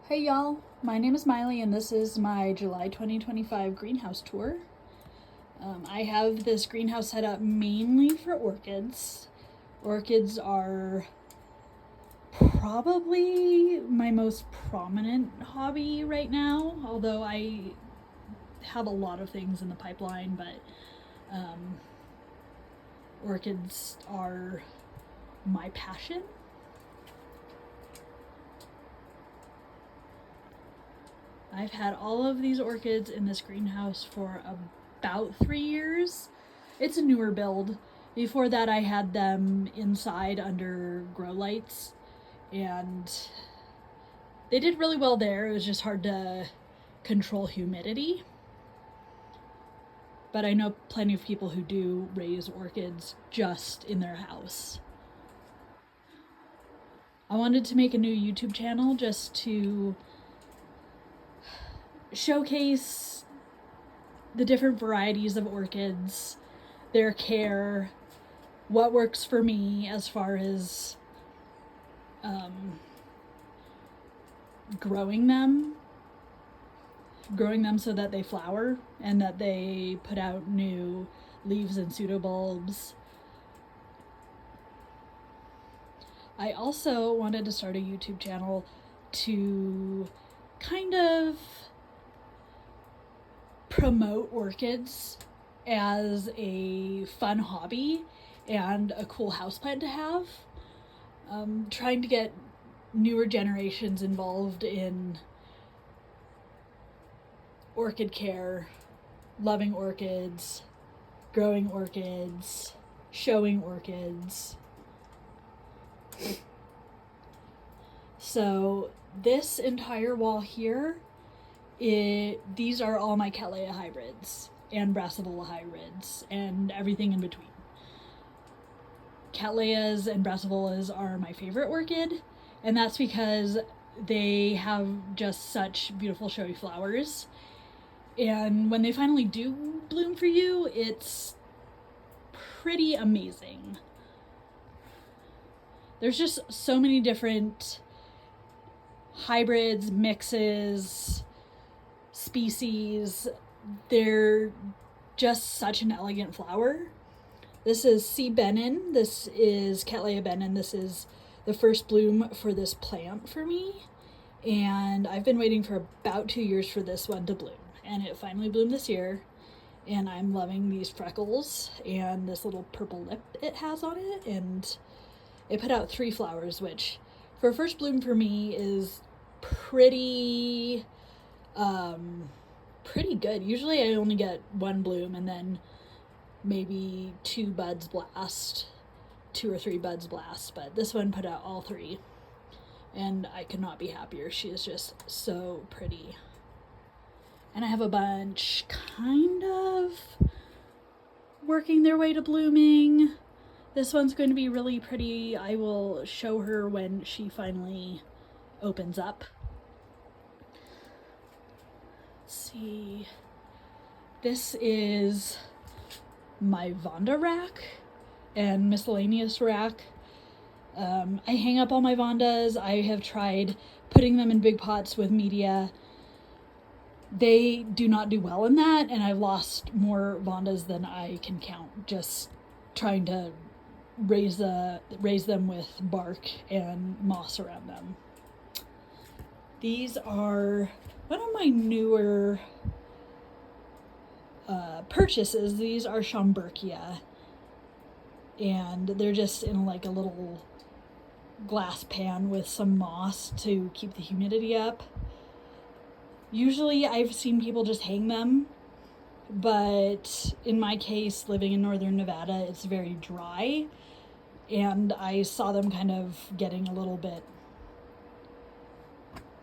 Hey y'all, my name is Miley and this is my July 2025 greenhouse tour. I have this greenhouse set up mainly for orchids. Orchids are probably my most prominent hobby right now, although I have a lot of things in the pipeline, but orchids are my passion. I've had all of these orchids in this greenhouse for about 3 years. It's a newer build. Before that, I had them inside under grow lights, and they did really well there. It was just hard to control humidity. But I know plenty of people who do raise orchids just in their house. I wanted to make a new YouTube channel just to showcase the different varieties of orchids, their care, what works for me as far as growing them so that they flower and that they put out new leaves and pseudobulbs. I also wanted to start a YouTube channel to kind of promote orchids as a fun hobby and a cool houseplant to have. Trying to get newer generations involved in orchid care, loving orchids, growing orchids, showing orchids. So this entire wall here, these are all my Cattleya hybrids and Brassavola hybrids and everything in between. Cattleyas and Brassavolas are my favorite orchid, and that's because they have just such beautiful showy flowers. And when they finally do bloom for you, it's pretty amazing. There's just so many different hybrids, mixes, species. They're just such an elegant flower. This is C. Benin. This is Cattleya Benin. This is the first bloom for this plant for me. And I've been waiting for about 2 years for this one to bloom. And it finally bloomed this year. And I'm loving these freckles and this little purple lip it has on it. And it put out 3 flowers, which for a first bloom for me is pretty good. Usually I only get 1 bloom and then maybe 2 buds blast, 2 or 3 buds blast, but this one put out all 3 and I could not be happier. She is just so pretty. And I have a bunch kind of working their way to blooming. This one's going to be really pretty. I will show her when she finally opens up. Let's see. This is my Vanda rack and miscellaneous rack. I hang up all my Vandas. I have tried putting them in big pots with media. They do not do well in that, and I've lost more Vandas than I can count just trying to raise them with bark and moss around them. These are one of my newer purchases. These are Schomburgkia, and they're just in like a little glass pan with some moss to keep the humidity up. Usually I've seen people just hang them, but in my case, living in northern Nevada, it's very dry, and I saw them kind of getting a little bit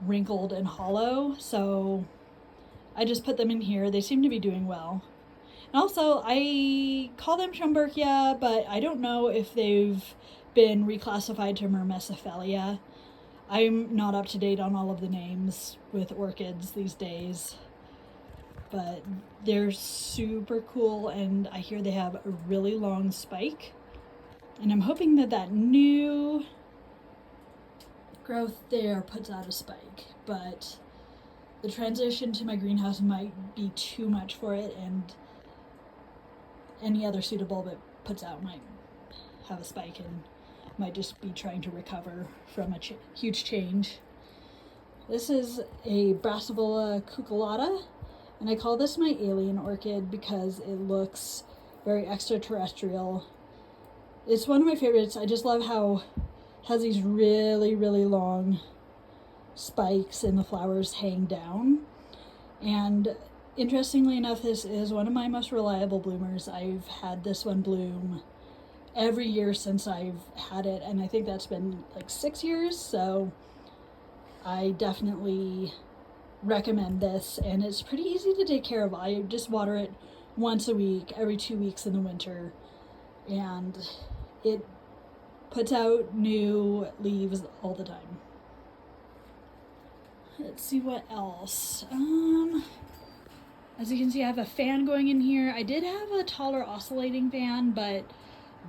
wrinkled and hollow, so I just put them in here. They seem to be doing well. And also, I call them Schomburgkia, but I don't know if they've been reclassified to Myrmecephalia. I'm not up to date on all of the names with orchids these days, but they're super cool, and I hear they have a really long spike. And I'm hoping that that new growth there puts out a spike, but the transition to my greenhouse might be too much for it, and any other pseudobulb it puts out might have a spike and might just be trying to recover from a huge change. This is a Brassavola cucullata, and I call this my alien orchid because it looks very extraterrestrial. It's one of my favorites. I just love how it has these really, really long spikes and the flowers hang down. And interestingly enough, this is one of my most reliable bloomers. I've had this one bloom every year since I've had it, and I think that's been like 6 years, so I definitely recommend this, and it's pretty easy to take care of. I just water it once a week, every 2 weeks in the winter, and it puts out new leaves all the time. Let's see what else. As you can see, I have a fan going in here. I did have a taller oscillating fan, but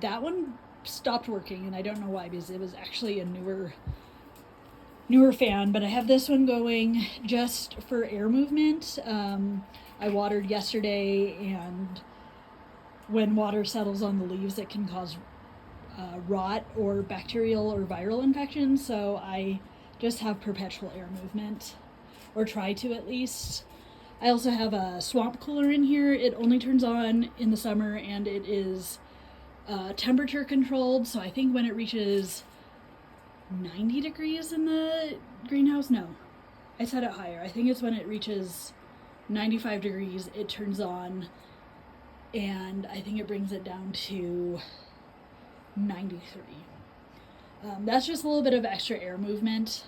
that one stopped working, and I don't know why, because it was actually a newer fan. But I have this one going just for air movement. I watered yesterday, and when water settles on the leaves, it can cause rot or bacterial or viral infections, so I just have perpetual air movement, or try to at least. I also have a swamp cooler in here. It only turns on in the summer, and it is temperature controlled, so I think when it reaches 90 degrees in the greenhouse, no, I set it higher. I think it's when it reaches 95 degrees it turns on, and I think it brings it down to 93. That's just a little bit of extra air movement,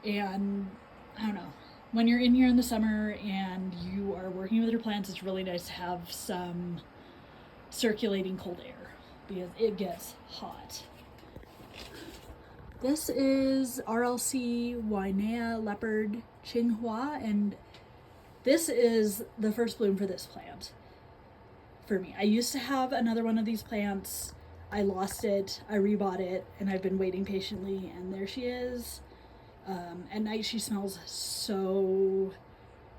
and I don't know, when you're in here in the summer and you are working with your plants, it's really nice to have some circulating cold air because it gets hot. This is RLC Wainea Leopard Qinghua, and this is the first bloom for this plant for me. I used to have another one of these plants. I lost it, I rebought it, and I've been waiting patiently, and there she is. At night she smells so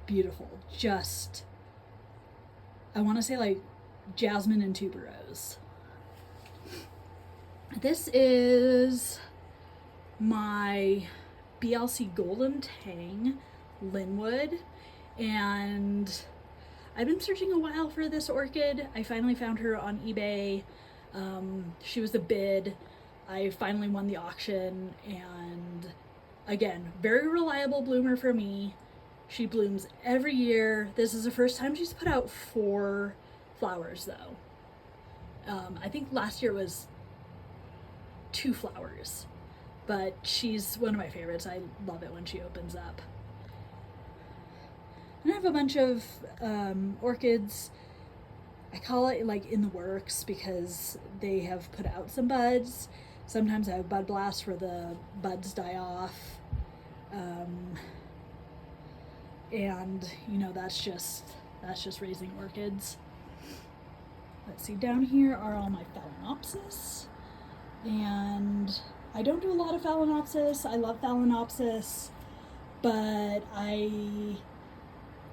beautiful. Just, I want to say like jasmine and tuberose. This is my BLC Golden Tang Linwood, and I've been searching a while for this orchid. I finally found her on eBay. She was a bid. I finally won the auction, and again, very reliable bloomer for me. She blooms every year. This is the first time she's put out 4 flowers though. I think last year was 2 flowers, but she's one of my favorites. I love it when she opens up. And I have a bunch of orchids. I call it like in the works because they have put out some buds. Sometimes I have bud blasts where the buds die off. And you know, that's just raising orchids. Let's see, down here are all my Phalaenopsis. And I don't do a lot of Phalaenopsis. I love Phalaenopsis, but I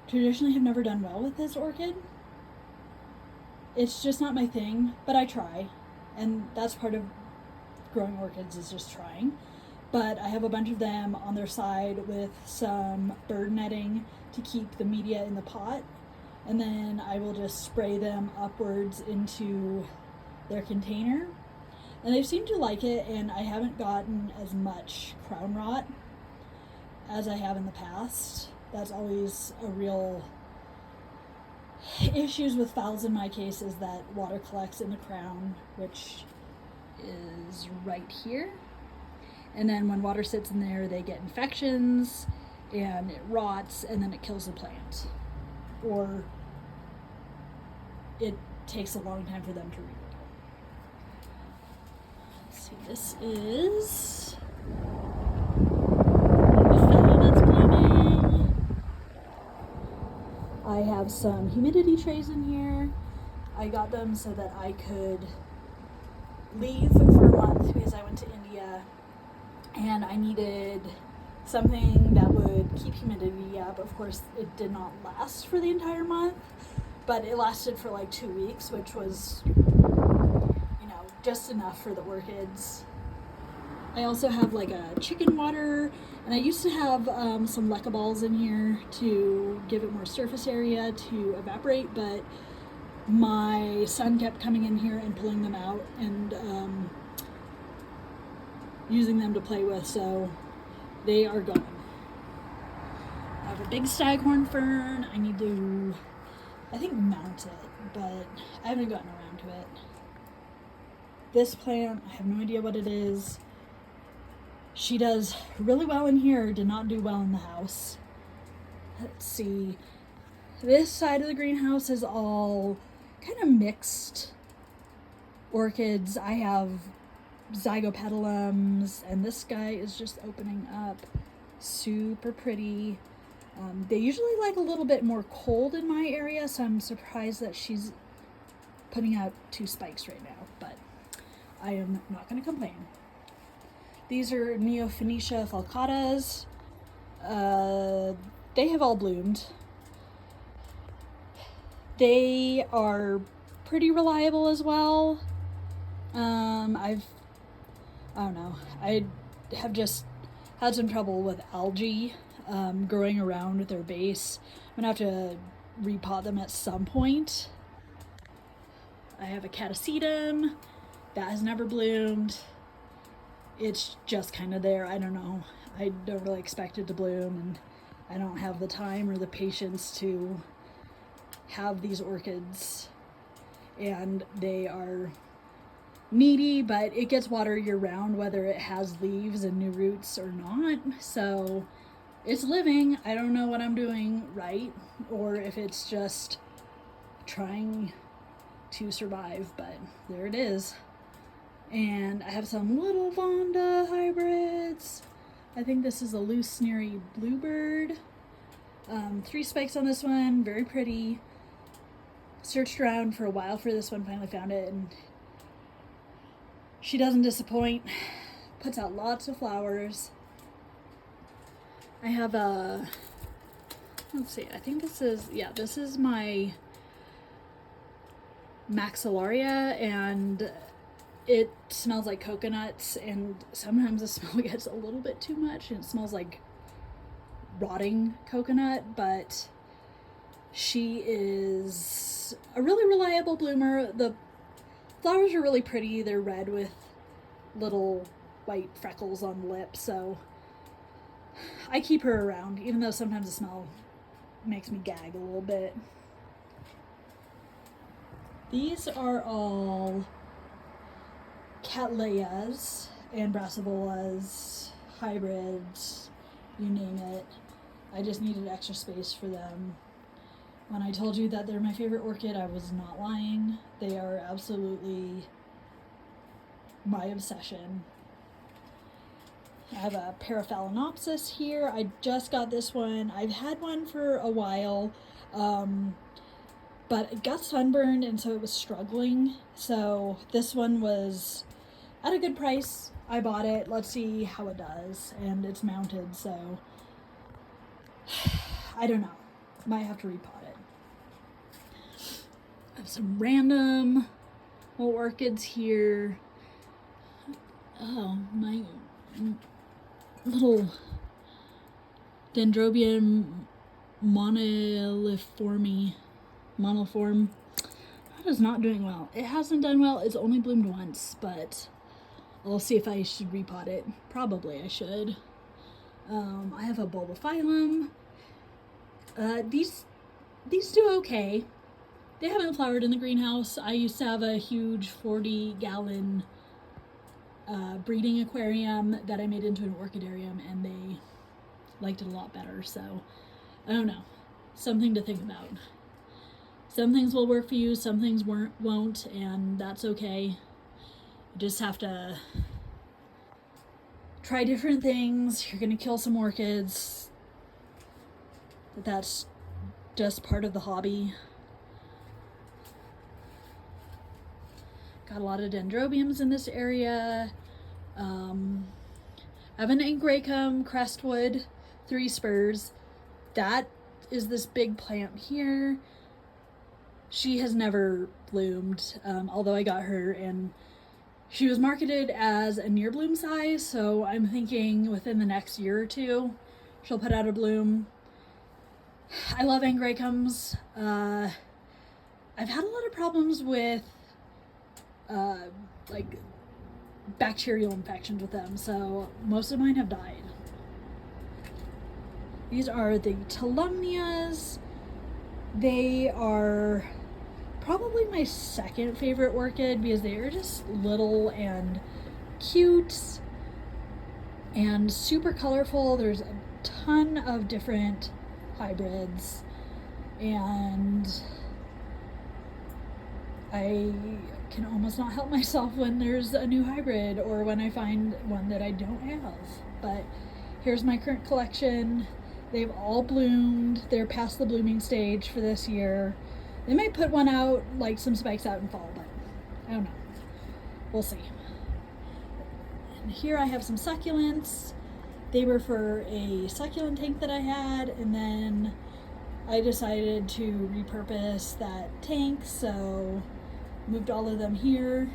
traditionally have never done well with this orchid. It's just not my thing, but I try, and that's part of growing orchids, is just trying. But I have a bunch of them on their side with some bird netting to keep the media in the pot, and then I will just spray them upwards into their container. And they seem to like it, and I haven't gotten as much crown rot as I have in the past. That's always a real issues with phals in my case, is that water collects in the crown, which is right here. And then when water sits in there, they get infections and it rots, and then it kills the plant. Or it takes a long time for them to regrow. Let's see, this is a fellow that's blooming. I have some humidity trays in here. I got them so that I could leave for a month because I went to India and I needed something that would keep humidity up. Of course, it did not last for the entire month, but it lasted for like 2 weeks, which was, just enough for the orchids. I also have like a chicken water, and I used to have some leca balls in here to give it more surface area to evaporate, but my son kept coming in here and pulling them out and using them to play with, so they are gone. I have a big staghorn fern. I need to, I think, mount it, but I haven't gotten around to it. This plant, I have no idea what it is. She does really well in here, did not do well in the house. Let's see. This side of the greenhouse is all kind of mixed orchids. I have zygopetalums, and this guy is just opening up. Super pretty. They usually like a little bit more cold in my area, so I'm surprised that she's putting out 2 spikes right now, but I am not going to complain. These are Neophonetia falcatas. They have all bloomed. They are pretty reliable as well. I don't know. I have just had some trouble with algae growing around their base. I'm gonna have to repot them at some point. I have a catasetum that has never bloomed. It's just kind of there. I don't know. I don't really expect it to bloom, and I don't have the time or the patience to have these orchids, and they are needy, but it gets water year round whether it has leaves and new roots or not, so it's living. I don't know what I'm doing right, or if it's just trying to survive, but there it is. And I have some little Vonda hybrids. I think this is a loose sneery bluebird. 3 spikes on this one, very pretty. Searched around for a while for this one, finally found it, and she doesn't disappoint. Puts out lots of flowers. I have a, let's see, I think this is my Maxillaria, and it smells like coconuts, and sometimes the smell gets a little bit too much and it smells like rotting coconut, but she is a really reliable bloomer. The flowers are really pretty. They're red with little white freckles on the lip, so I keep her around, even though sometimes the smell makes me gag a little bit. These are all Cattleyas and Brassavolas, hybrids, you name it. I just needed extra space for them. When I told you that they're my favorite orchid, I was not lying. They are absolutely my obsession. I have a Paraphalaenopsis here. I just got this one. I've had one for a while, but it got sunburned and so it was struggling. So this one was at a good price. I bought it. Let's see how it does. And it's mounted, so I don't know. Might have to repot it. I have some random little orchids here. Oh, my little Dendrobium moniliforme. That is not doing well. It hasn't done well. It's only bloomed once, but I'll see if I should repot it. Probably I should. I have a bulbophyllum. These do okay. They haven't flowered in the greenhouse. I used to have a huge 40-gallon breeding aquarium that I made into an orchidarium, and they liked it a lot better, so I don't know. Something to think about. Some things will work for you, some things won't, and that's okay. You just have to try different things. You're gonna kill some orchids. That's just part of the hobby. Got a lot of dendrobiums in this area. I have an Angraecum Crestwood 3 spurs. That is this big plant here. She has never bloomed, although I got her and she was marketed as a near bloom size, so I'm thinking within the next year or two she'll put out a bloom. I love Angraecums. I've had a lot of problems with like bacterial infections with them, so most of mine have died. These are the Telumnias. They are probably my second favorite orchid because they are just little and cute and super colorful. There's a ton of different hybrids, and I can almost not help myself when there's a new hybrid or when I find one that I don't have. But here's my current collection. They've all bloomed. They're past the blooming stage for this year. They might put one out, like some spikes out in fall, but I don't know. We'll see. And here I have some succulents. They were for a succulent tank that I had, and then I decided to repurpose that tank, so moved all of them here.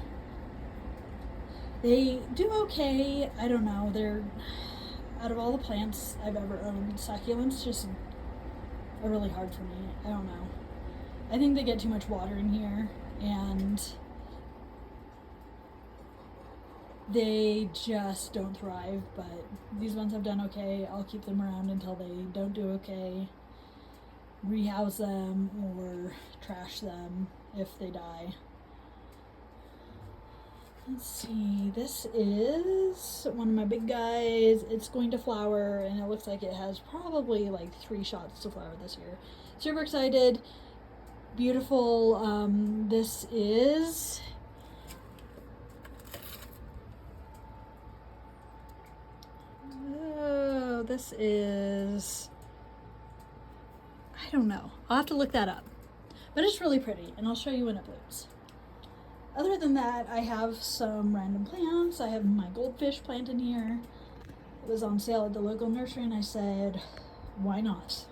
They do okay. I don't know. They're, out of all the plants I've ever owned, succulents just are really hard for me. I don't know. I think they get too much water in here, and they just don't thrive, but these ones have done okay. I'll keep them around until they don't do okay. Rehouse them or trash them if they die. Let's see, this is one of my big guys. It's going to flower, and it looks like it has probably like 3 shots to flower this year. Super excited. Beautiful. This is I don't know. I'll have to look that up. But it's really pretty, and I'll show you when it blooms. Other than that, I have some random plants. I have my goldfish plant in here. It was on sale at the local nursery, and I said, why not?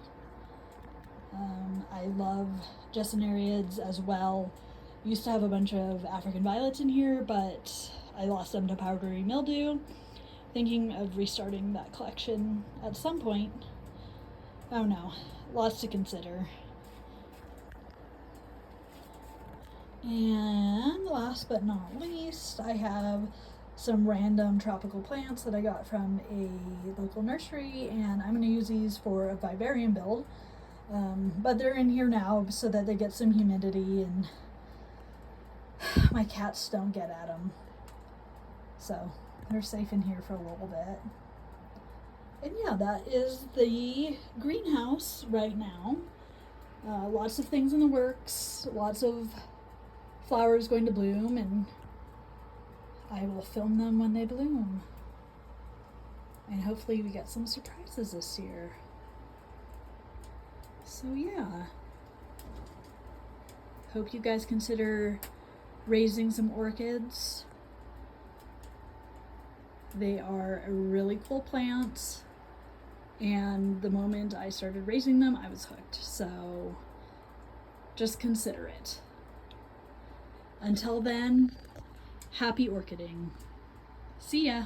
I love gessanariids as well. Used to have a bunch of African violets in here, but I lost them to powdery mildew. Thinking of restarting that collection at some point. I don't know. Lots to consider. And last but not least, I have some random tropical plants that I got from a local nursery, and I'm going to use these for a vivarium build. But they're in here now so that they get some humidity and my cats don't get at them. So they're safe in here for a little bit. And yeah, that is the greenhouse right now. Lots of things in the works, lots of flowers going to bloom, and I will film them when they bloom. And hopefully we get some surprises this year. So yeah, hope you guys consider raising some orchids. They are a really cool plant, and the moment I started raising them, I was hooked. So just consider it. Until then, happy orchiding. See ya.